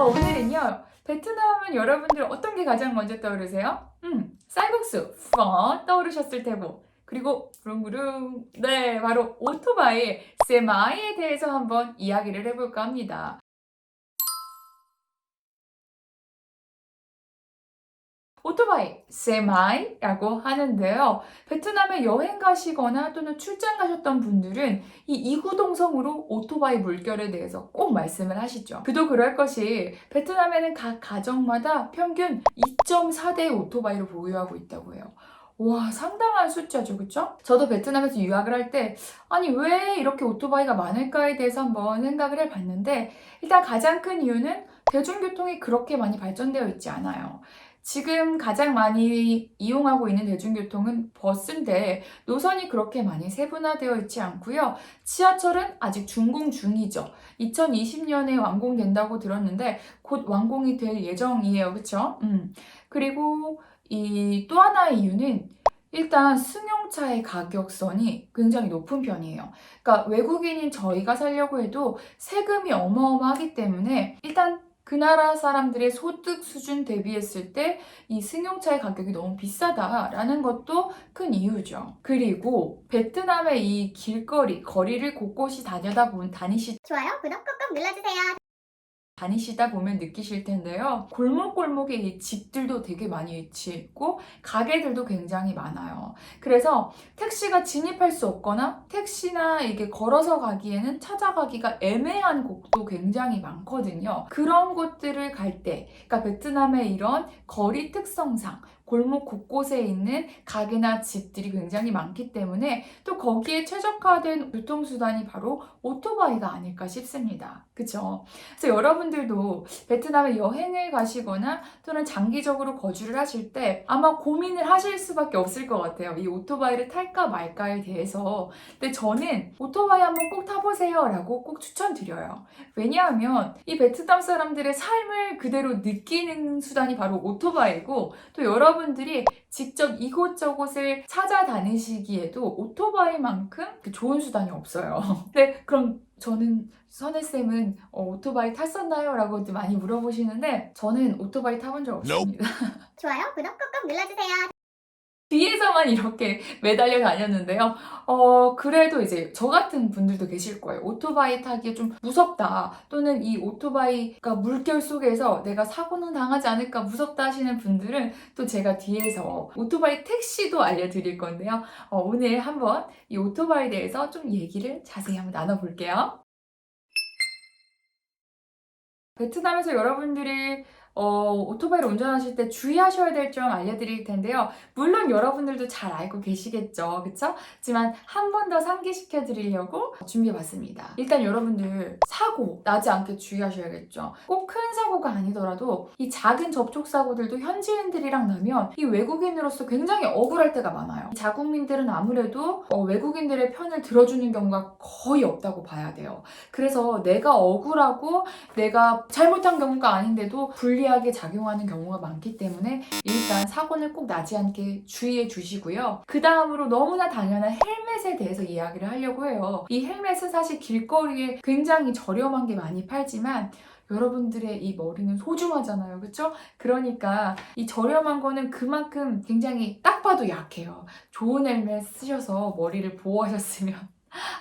오늘은요, 베트남 하면 여러분들 어떤 게 가장 먼저 떠오르세요? 쌀국수, 푸 떠오르셨을 테고. 그리고 부릉부릉, 네, 바로 오토바이, 세마이에 대해서 한번 이야기를 해볼까 합니다. 오토바이, 세마이라고 하는데요. 베트남에 여행 가시거나 또는 출장 가셨던 분들은 이 이구동성으로 오토바이 물결에 대해서 꼭 말씀을 하시죠. 그도 그럴 것이 베트남에는 각 가정마다 평균 2.4대의 오토바이를 보유하고 있다고 해요. 와, 상당한 숫자죠, 그쵸? 저도 베트남에서 유학을 할 때, 아니, 왜 이렇게 오토바이가 많을까에 대해서 한번 생각을 해봤는데, 일단 가장 큰 이유는 대중교통이 그렇게 많이 발전되어 있지 않아요. 지금 가장 많이 이용하고 있는 대중교통은 버스인데 노선이 그렇게 많이 세분화되어 있지 않고요. 지하철은 아직 준공 중이죠. 2020년에 완공된다고 들었는데 곧 완공이 될 예정이에요. 그쵸? 그리고 이 또 하나의 이유는 일단 승용차의 가격선이 굉장히 높은 편이에요. 그러니까 외국인인 저희가 살려고 해도 세금이 어마어마하기 때문에 일단 그 나라 사람들의 소득 수준 대비했을 때 이 승용차의 가격이 너무 비싸다라는 것도 큰 이유죠. 그리고 베트남의 이 길거리, 거리를 곳곳이 좋아요, 구독 꾹꾹 눌러주세요. 다니시다 보면 느끼실 텐데요. 골목골목에 이 집들도 되게 많이 위치해 있고 가게들도 굉장히 많아요. 그래서 택시가 진입할 수 없거나 택시나 이게 걸어서 가기에는 찾아가기가 애매한 곳도 굉장히 많거든요. 그런 곳들을 갈 때, 그러니까 베트남의 이런 거리 특성상 골목 곳곳에 있는 가게나 집들이 굉장히 많기 때문에 또 거기에 최적화된 교통수단이 바로 오토바이가 아닐까 싶습니다. 그쵸? 그래서 여러분들도 베트남에 여행을 가시거나 또는 장기적으로 거주를 하실 때 아마 고민을 하실 수밖에 없을 것 같아요. 이 오토바이를 탈까 말까에 대해서. 근데 저는 오토바이 한번 꼭 타보세요 라고 꼭 추천드려요. 왜냐하면 이 베트남 사람들의 삶을 그대로 느끼는 수단이 바로 오토바이고 또 여러분들이 직접 이곳저곳을 찾아다니시기에도 오토바이만큼 좋은 수단이 없어요. 네, 그럼 저는 선혜쌤은 오토바이 탔었나요? 라고 많이 물어보시는데 저는 오토바이 타본 적 없습니다. 좋아요, 구독 꾹꾹 눌러주세요. 뒤에서만 이렇게 매달려 다녔는데요. 그래도 이제 저 같은 분들도 계실 거예요. 오토바이 타기 좀 무섭다. 또는 이 오토바이가 물결 속에서 내가 사고는 당하지 않을까 무섭다 하시는 분들은 또 제가 뒤에서 오토바이 택시도 알려드릴 건데요. 오늘 한번 이 오토바이에 대해서 좀 얘기를 자세히 한번 나눠볼게요. 베트남에서 여러분들이 오토바이를 운전하실 때 주의하셔야 될 점 알려드릴 텐데요. 물론 여러분들도 잘 알고 계시겠죠. 그쵸? 하지만 한 번 더 상기시켜 드리려고 준비해봤습니다. 일단 여러분들 사고 나지 않게 주의하셔야겠죠. 꼭 큰 사고가 아니더라도 이 작은 접촉사고들도 현지인들이랑 나면 이 외국인으로서 굉장히 억울할 때가 많아요. 자국민들은 아무래도 외국인들의 편을 들어주는 경우가 거의 없다고 봐야 돼요. 그래서 내가 억울하고 내가 잘못한 경우가 아닌데도 불리하게 작용하는 경우가 많기 때문에 일단 사고는 꼭 나지 않게 주의해 주시고요. 그 다음으로 너무나 당연한 헬멧에 대해서 이야기를 하려고 해요. 이 헬멧은 사실 길거리에 굉장히 저렴한 게 많이 팔지만 여러분들의 이 머리는 소중하잖아요. 그쵸? 그러니까 이 저렴한 거는 그만큼 굉장히 딱 봐도 약해요. 좋은 헬멧 쓰셔서 머리를 보호하셨으면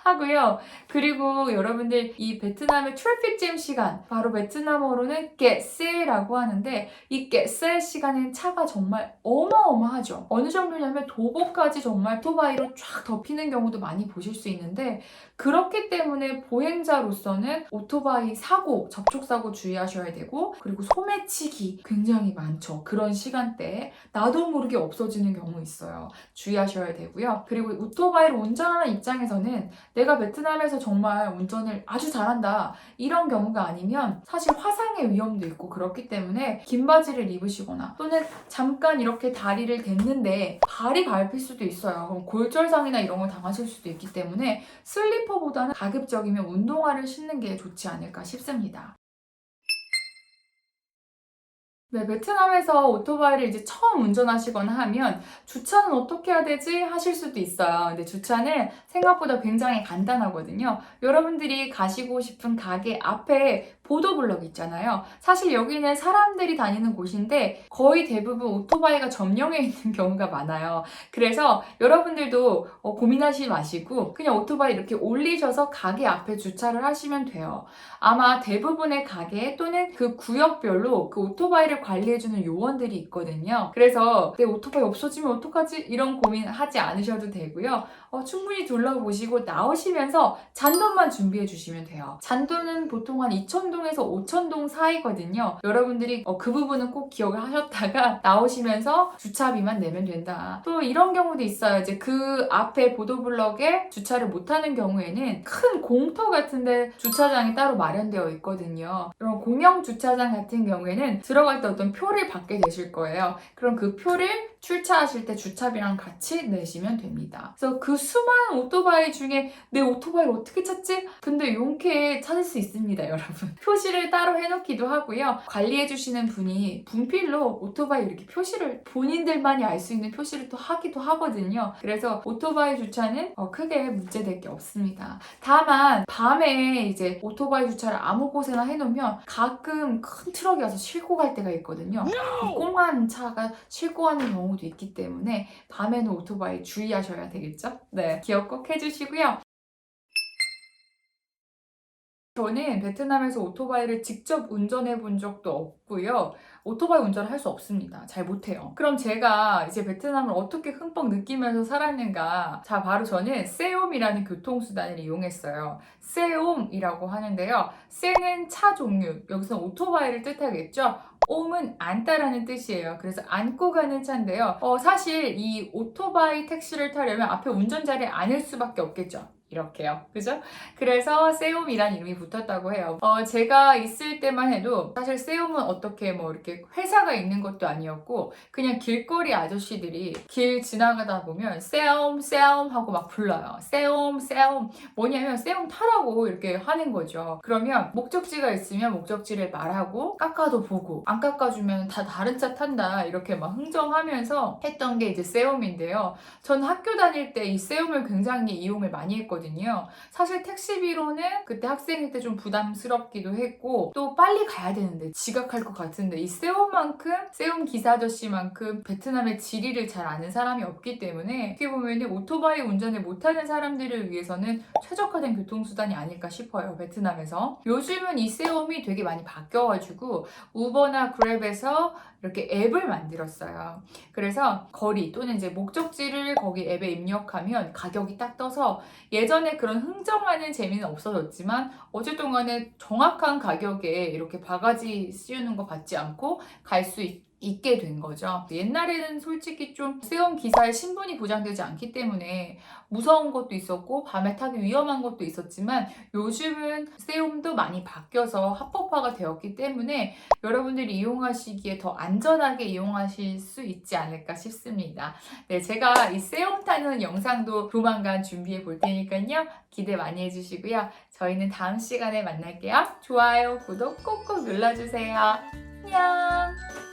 하고요. 그리고 여러분들 이 베트남의 트래픽 잼 시간, 바로 베트남어로는 깨세라고 하는데 이 깨세 시간엔 차가 정말 어마어마하죠. 어느 정도냐면 도보까지 정말 오토바이로 쫙 덮이는 경우도 많이 보실 수 있는데 그렇기 때문에 보행자로서는 오토바이 사고, 접촉사고 주의하셔야 되고 그리고 소매치기 굉장히 많죠. 그런 시간대에 나도 모르게 없어지는 경우 있어요. 주의하셔야 되고요. 그리고 오토바이를 운전하는 입장에서는 내가 베트남에서 정말 운전을 아주 잘한다 이런 경우가 아니면 사실 화상의 위험도 있고 그렇기 때문에 긴 바지를 입으시거나 또는 잠깐 이렇게 다리를 댔는데 발이 밟힐 수도 있어요. 그럼 골절상이나 이런 걸 당하실 수도 있기 때문에 슬리퍼보다는 가급적이면 운동화를 신는 게 좋지 않을까 싶습니다. 네, 베트남에서 오토바이를 이제 처음 운전하시거나 하면 주차는 어떻게 해야 되지? 하실 수도 있어요. 근데 주차는 생각보다 굉장히 간단하거든요. 여러분들이 가시고 싶은 가게 앞에 보도블럭 있잖아요. 사실 여기는 사람들이 다니는 곳인데 거의 대부분 오토바이가 점령해 있는 경우가 많아요. 그래서 여러분들도 고민하지 마시고 그냥 오토바이 이렇게 올리셔서 가게 앞에 주차를 하시면 돼요. 아마 대부분의 가게 또는 그 구역별로 그 오토바이를 관리해주는 요원들이 있거든요. 그래서 내 오토바이 없어지면 어떡하지? 이런 고민하지 않으셔도 되고요. 충분히 둘러보시고 나오시면서 잔돈만 준비해 주시면 돼요. 잔돈은 보통 한 2,000동에서 5,000동 사이거든요. 여러분들이 그 부분은 꼭 기억을 하셨다가 나오시면서 주차비만 내면 된다. 또 이런 경우도 있어요. 이제 그 앞에 보도블럭에 주차를 못하는 경우에는 큰 공터 같은데 주차장이 따로 마련되어 있거든요. 이런 공영 주차장 같은 경우에는 들어갈 때 어떤 표를 받게 되실 거예요. 그럼 그 표를 출차하실 때 주차비랑 같이 내시면 됩니다. 그래서 그 수많은 오토바이 중에 내 오토바이를 어떻게 찾지? 근데 용케 찾을 수 있습니다, 여러분. 표시를 따로 해놓기도 하고요. 관리해주시는 분이 분필로 오토바이 이렇게 표시를 본인들만이 알 수 있는 표시를 또 하기도 하거든요. 그래서 오토바이 주차는 크게 문제될 게 없습니다. 다만 밤에 이제 오토바이 주차를 아무 곳에나 해놓으면 가끔 큰 트럭이 와서 싣고 갈 때가 있거든요. 꽁한 차가 싣고 가는 경우도 있기 때문에 밤에는 오토바이 주의하셔야 되겠죠? 네, 기억 꼭 해주시고요. 저는 베트남에서 오토바이를 직접 운전해 본 적도 없고요. 오토바이 운전을 할 수 없습니다. 잘 못해요. 그럼 제가 이제 베트남을 어떻게 흠뻑 느끼면서 살았는가? 자, 바로 저는 세옴이라는 교통수단을 이용했어요. 세옴이라고 하는데요. 세는 차 종류, 여기서 오토바이를 뜻하겠죠? 옴은 안다라는 뜻이에요. 그래서 안고 가는 차인데요. 사실 이 오토바이 택시를 타려면 앞에 운전자를 안을 수밖에 없겠죠. 이렇게요. 그죠? 그래서 세움이란 이름이 붙었다고 해요. 제가 있을 때만 해도 사실 세움은 어떻게 뭐 이렇게 회사가 있는 것도 아니었고 그냥 길거리 아저씨들이 길 지나가다 보면 세움 세움 하고 막 불러요. 세움 세움 뭐냐면 세움 타라고 이렇게 하는 거죠. 그러면 목적지가 있으면 목적지를 말하고 깎아도 보고 안 깎아주면 다 다른 차 탄다 이렇게 막 흥정하면서 했던 게 이제 세움인데요. 전 학교 다닐 때 이 세움을 굉장히 이용을 많이 했거든요. 사실 택시비로는 그때 학생일 때 좀 부담스럽기도 했고 또 빨리 가야 되는데 지각할 것 같은데 이 세움만큼 세움 기사 아저씨만큼 베트남의 지리를 잘 아는 사람이 없기 때문에 어떻게 보면 오토바이 운전을 못하는 사람들을 위해서는 최적화된 교통수단이 아닐까 싶어요. 베트남에서. 요즘은 이 세움이 되게 많이 바뀌어가지고 우버나 그랩에서 이렇게 앱을 만들었어요. 그래서 거리 또는 이제 목적지를 거기 앱에 입력하면 가격이 딱 떠서 예전에 그런 흥정하는 재미는 없어졌지만 어쨌든 간에 정확한 가격에 이렇게 바가지 씌우는 거 받지 않고 갈 수 있게 된 거죠. 옛날에는 솔직히 좀 세움 기사의 신분이 보장되지 않기 때문에 무서운 것도 있었고 밤에 타기 위험한 것도 있었지만 요즘은 세움도 많이 바뀌어서 합법화가 되었기 때문에 여러분들이 이용하시기에 더 안전하게 이용하실 수 있지 않을까 싶습니다. 네, 제가 이 세움 타는 영상도 조만간 준비해 볼 테니까요. 기대 많이 해주시고요. 저희는 다음 시간에 만날게요. 좋아요, 구독 꾹꾹 눌러주세요. 안녕!